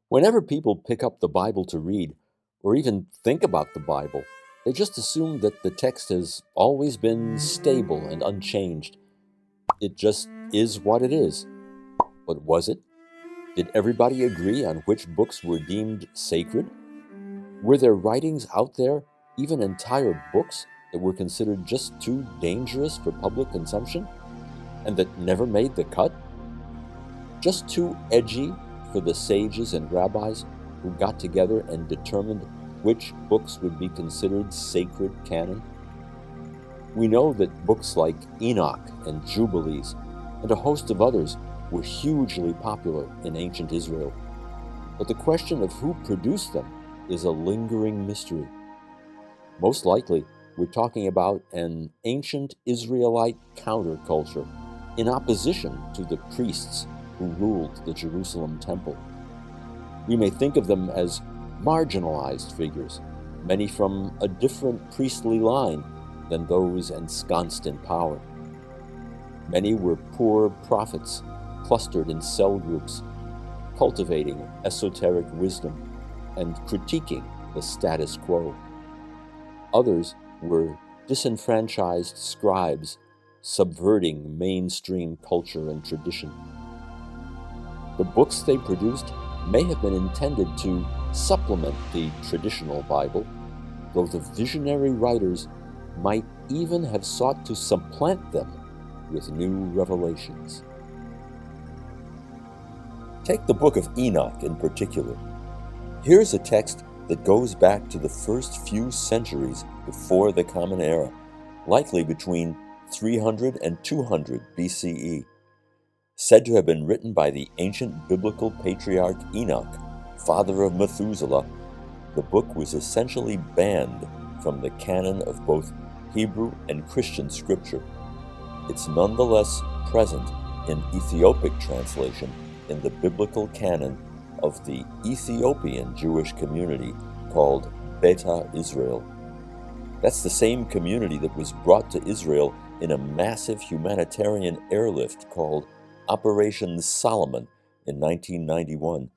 Whenever people pick up the Bible to read, or even think about the Bible, they just assume that the text has always been stable and unchanged. It just is what it is. But was it? Did everybody agree on which books were deemed sacred? Were there writings out there, even entire books, that were considered just too dangerous for public consumption, and that never made the cut? Just too edgy for the sages and rabbis who got together and determined which books would be considered sacred canon? We know that books like Enoch and Jubilees and a host of others were hugely popular in ancient Israel. But the question of who produced them is a lingering mystery. Most likely, we're talking about an ancient Israelite counterculture in opposition to the priests who ruled the Jerusalem temple. We may think of them as marginalized figures, many from a different priestly line than those ensconced in power. Many were poor prophets clustered in cell groups, cultivating esoteric wisdom and critiquing the status quo. Others were disenfranchised scribes subverting mainstream culture and tradition. The books they produced may have been intended to supplement the traditional Bible, though the visionary writers might even have sought to supplant them with new revelations. Take the book of Enoch in particular. Here's a text that goes back to the first few centuries before the Common Era, likely between 300 and 200 BCE. Said to have been written by the ancient biblical patriarch Enoch, father of Methuselah, the book was essentially banned from the canon of both Hebrew and Christian scripture. It's nonetheless present in Ethiopic translation in the biblical canon of the Ethiopian Jewish community called Beta Israel. That's the same community that was brought to Israel in a massive humanitarian airlift called Operation Solomon in 1991.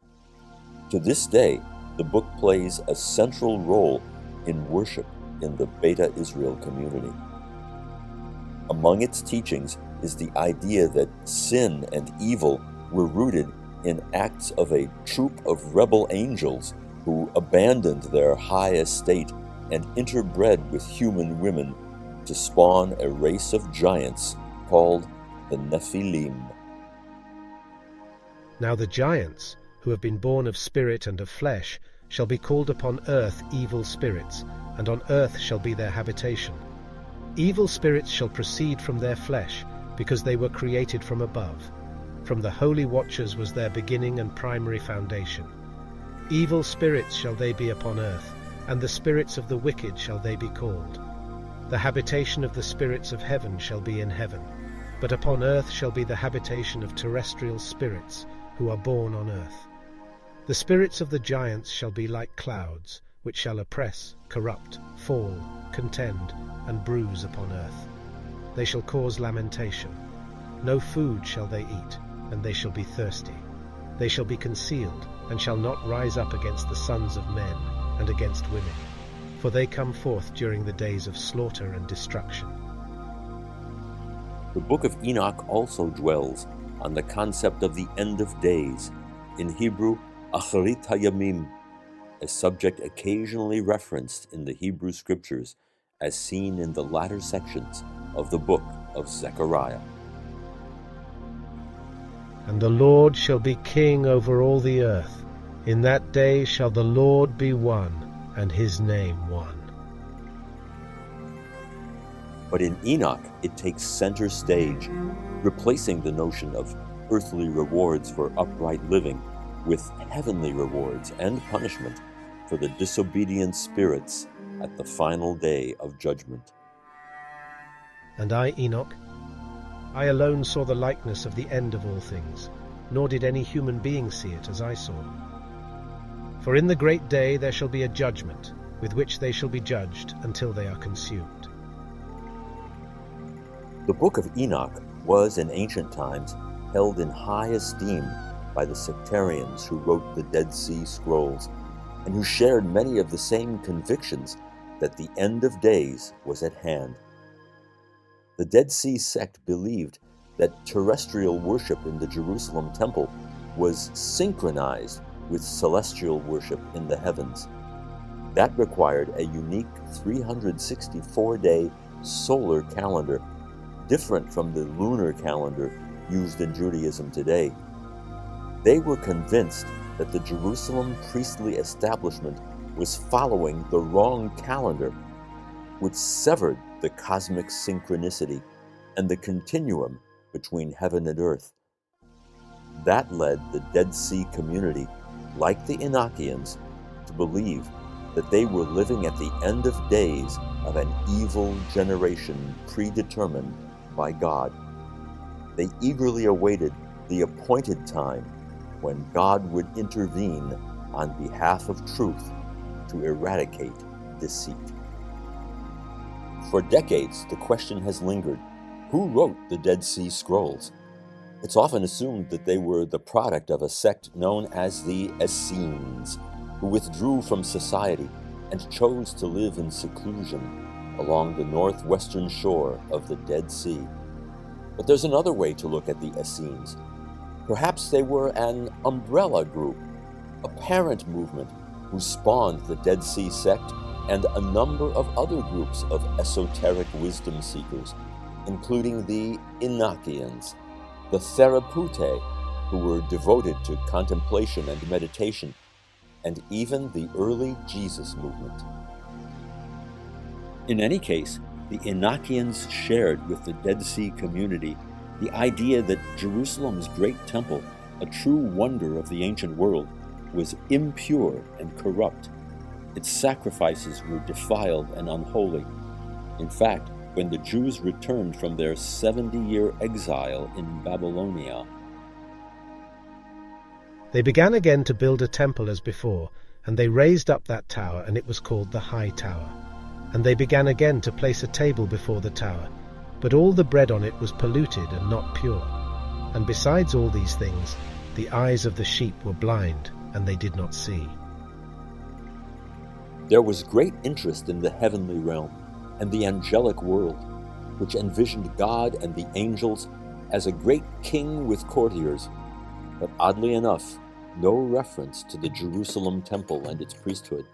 To this day, the book plays a central role in worship in the Beta Israel community. Among its teachings is the idea that sin and evil were rooted in acts of a troop of rebel angels who abandoned their high estate and interbred with human women to spawn a race of giants called the Nephilim. Now the giants, who have been born of spirit and of flesh, shall be called upon earth evil spirits, and on earth shall be their habitation. Evil spirits shall proceed from their flesh, because they were created from above. From the holy watchers was their beginning and primary foundation. Evil spirits shall they be upon earth, and the spirits of the wicked shall they be called. The habitation of the spirits of heaven shall be in heaven, but upon earth shall be the habitation of terrestrial spirits, who are born on earth. The spirits of the giants shall be like clouds, which shall oppress, corrupt, fall, contend, and bruise upon earth. They shall cause lamentation. No food shall they eat, and they shall be thirsty. They shall be concealed, and shall not rise up against the sons of men, and against women, for they come forth during the days of slaughter and destruction. The book of Enoch also dwells on the concept of the end of days, in Hebrew, Acharit Hayamim, a subject occasionally referenced in the Hebrew scriptures as seen in the latter sections of the book of Zechariah. And the Lord shall be king over all the earth. In that day shall the Lord be one, and his name one. But in Enoch, it takes center stage, replacing the notion of earthly rewards for upright living with heavenly rewards and punishment for the disobedient spirits at the final day of judgment. And I, Enoch, I alone saw the likeness of the end of all things, nor did any human being see it as I saw. For in the great day there shall be a judgment, with which they shall be judged until they are consumed. The book of Enoch was in ancient times held in high esteem by the sectarians who wrote the Dead Sea Scrolls, and who shared many of the same convictions that the end of days was at hand. The Dead Sea sect believed that terrestrial worship in the Jerusalem temple was synchronized with celestial worship in the heavens. That required a unique 364-day solar calendar, different from the lunar calendar used in Judaism today. They were convinced that the Jerusalem priestly establishment was following the wrong calendar, which severed the cosmic synchronicity and the continuum between heaven and earth. That led the Dead Sea community, like the Enochians, to believe that they were living at the end of days of an evil generation predetermined by God. They eagerly awaited the appointed time when God would intervene on behalf of truth to eradicate deceit. For decades, the question has lingered: who wrote the Dead Sea Scrolls? It's often assumed that they were the product of a sect known as the Essenes, who withdrew from society and chose to live in seclusion along the northwestern shore of the Dead Sea. But there's another way to look at the Essenes. Perhaps they were an umbrella group, a parent movement who spawned the Dead Sea sect and a number of other groups of esoteric wisdom seekers, including the Enochians, the Therapeutae, who were devoted to contemplation and meditation, and even the early Jesus movement. In any case, the Enochians shared with the Dead Sea community the idea that Jerusalem's great temple, a true wonder of the ancient world, was impure and corrupt. Its sacrifices were defiled and unholy. In fact, when the Jews returned from their 70-year exile in Babylonia, they began again to build a temple as before, and they raised up that tower, and it was called the High Tower. And they began again to place a table before the tower, but all the bread on it was polluted and not pure. And besides all these things, the eyes of the sheep were blind, and they did not see. There was great interest in the heavenly realm and the angelic world, which envisioned God and the angels as a great king with courtiers, but oddly enough, no reference to the Jerusalem temple and its priesthood.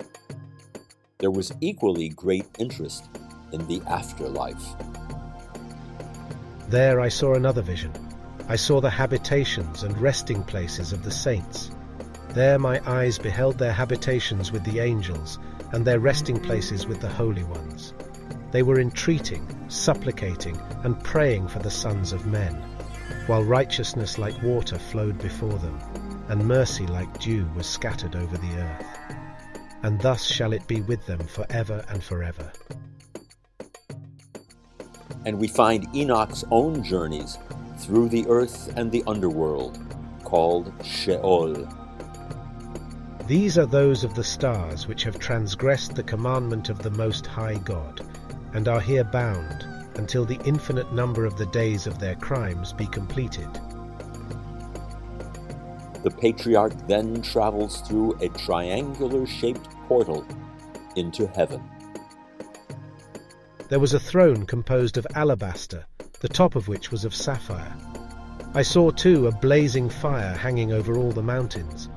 There was equally great interest in the afterlife. There I saw another vision. I saw the habitations and resting places of the saints. There my eyes beheld their habitations with the angels, and their resting places with the holy ones. They were entreating, supplicating, and praying for the sons of men, while righteousness like water flowed before them, and mercy like dew was scattered over the earth. And thus shall it be with them forever and forever. And we find Enoch's own journeys through the earth and the underworld, called Sheol. These are those of the stars which have transgressed the commandment of the Most High God, and are here bound, until the infinite number of the days of their crimes be completed. The patriarch then travels through a triangular-shaped portal into heaven. There was a throne composed of alabaster, the top of which was of sapphire. I saw too a blazing fire hanging over all the mountains,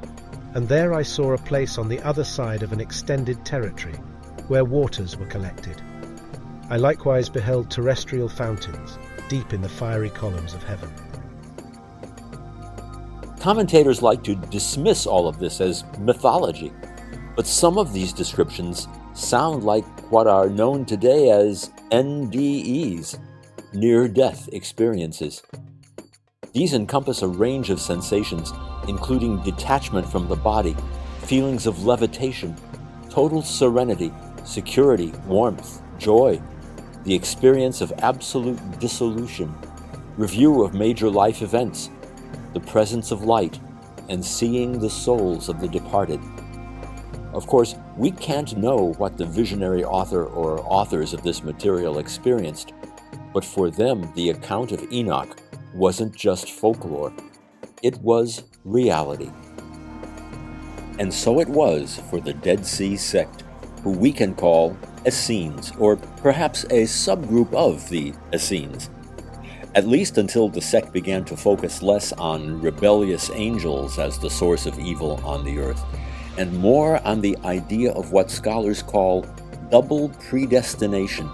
and there I saw a place on the other side of an extended territory, where waters were collected. I likewise beheld terrestrial fountains, deep in the fiery columns of heaven. Commentators like to dismiss all of this as mythology, but some of these descriptions sound like what are known today as NDEs, near-death experiences. These encompass a range of sensations, including detachment from the body, feelings of levitation, total serenity, security, warmth, joy, the experience of absolute dissolution, review of major life events, the presence of light, and seeing the souls of the departed. Of course, we can't know what the visionary author or authors of this material experienced, but for them the account of Enoch wasn't just folklore. It was reality. And so it was for the Dead Sea sect, who we can call Essenes, or perhaps a subgroup of the Essenes. At least until the sect began to focus less on rebellious angels as the source of evil on the earth, and more on the idea of what scholars call double predestination.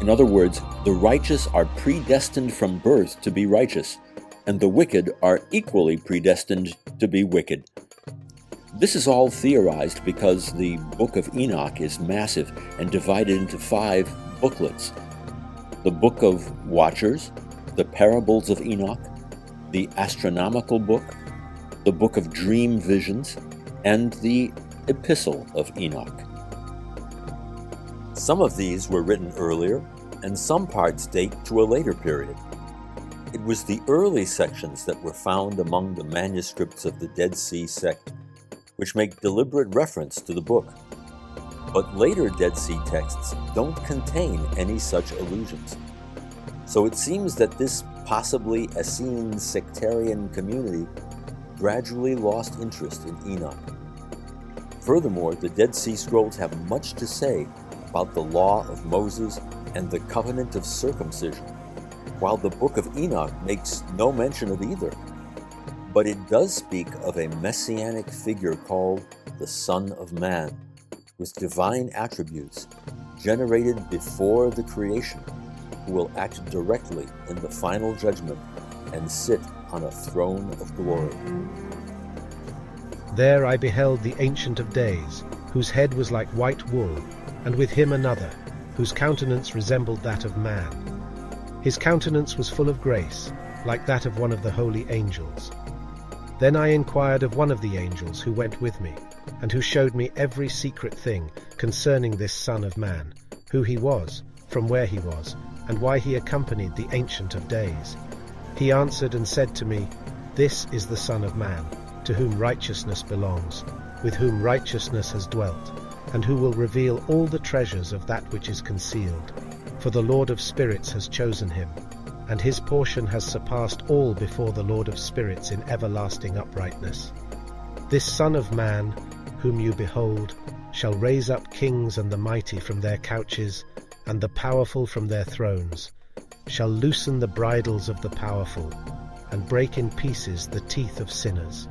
In other words, the righteous are predestined from birth to be righteous, and the wicked are equally predestined to be wicked. This is all theorized because the Book of Enoch is massive and divided into 5 booklets: the Book of Watchers, the Parables of Enoch, the Astronomical Book, the Book of Dream Visions, and the Epistle of Enoch. Some of these were written earlier, and some parts date to a later period. It was the early sections that were found among the manuscripts of the Dead Sea sect, which make deliberate reference to the book. But later Dead Sea texts don't contain any such allusions. So it seems that this possibly Essene sectarian community gradually lost interest in Enoch. Furthermore, the Dead Sea Scrolls have much to say about the law of Moses and the covenant of circumcision, while the Book of Enoch makes no mention of either. But it does speak of a messianic figure called the Son of Man, with divine attributes, generated before the creation, who will act directly in the final judgment and sit on a throne of glory. There I beheld the Ancient of Days, whose head was like white wool, and with him another, whose countenance resembled that of man. His countenance was full of grace, like that of one of the holy angels. Then I inquired of one of the angels who went with me, and who showed me every secret thing concerning this Son of Man, who he was, from where he was, and why he accompanied the Ancient of Days. He answered and said to me, "This is the Son of Man, to whom righteousness belongs, with whom righteousness has dwelt, and who will reveal all the treasures of that which is concealed. For the Lord of Spirits has chosen him, and his portion has surpassed all before the Lord of Spirits in everlasting uprightness. This Son of Man, whom you behold, shall raise up kings and the mighty from their couches, and the powerful from their thrones, shall loosen the bridles of the powerful, and break in pieces the teeth of sinners."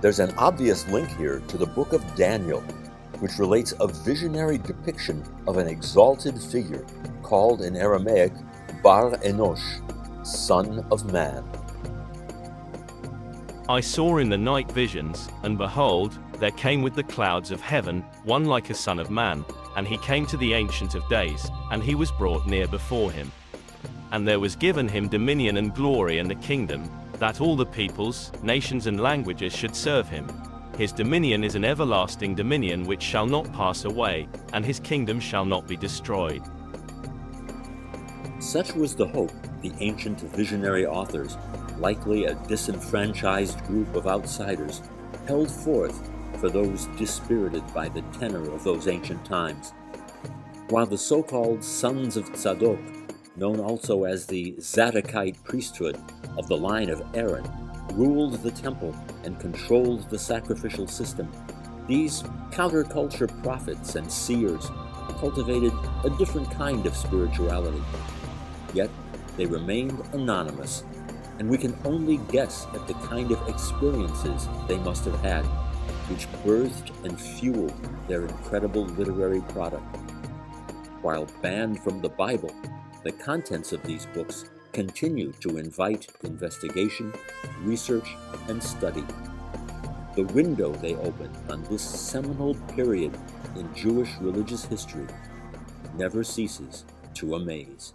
There's an obvious link here to the book of Daniel, which relates a visionary depiction of an exalted figure called in Aramaic Bar Enoch, Son of Man. I saw in the night visions, and behold, there came with the clouds of heaven one like a son of man, and he came to the Ancient of Days, and he was brought near before him. And there was given him dominion and glory and a kingdom, that all the peoples, nations and languages should serve him. His dominion is an everlasting dominion which shall not pass away, and his kingdom shall not be destroyed. Such was the hope the ancient visionary authors, likely a disenfranchised group of outsiders, held forth for those dispirited by the tenor of those ancient times. While the so-called sons of Tzadok, known also as the Zadokite priesthood of the line of Aaron, ruled the temple and controlled the sacrificial system, these counterculture prophets and seers cultivated a different kind of spirituality. Yet they remained anonymous, and we can only guess at the kind of experiences they must have had, which birthed and fueled their incredible literary product. While banned from the Bible, the contents of these books continue to invite investigation, research, and study. The window they open on this seminal period in Jewish religious history never ceases to amaze.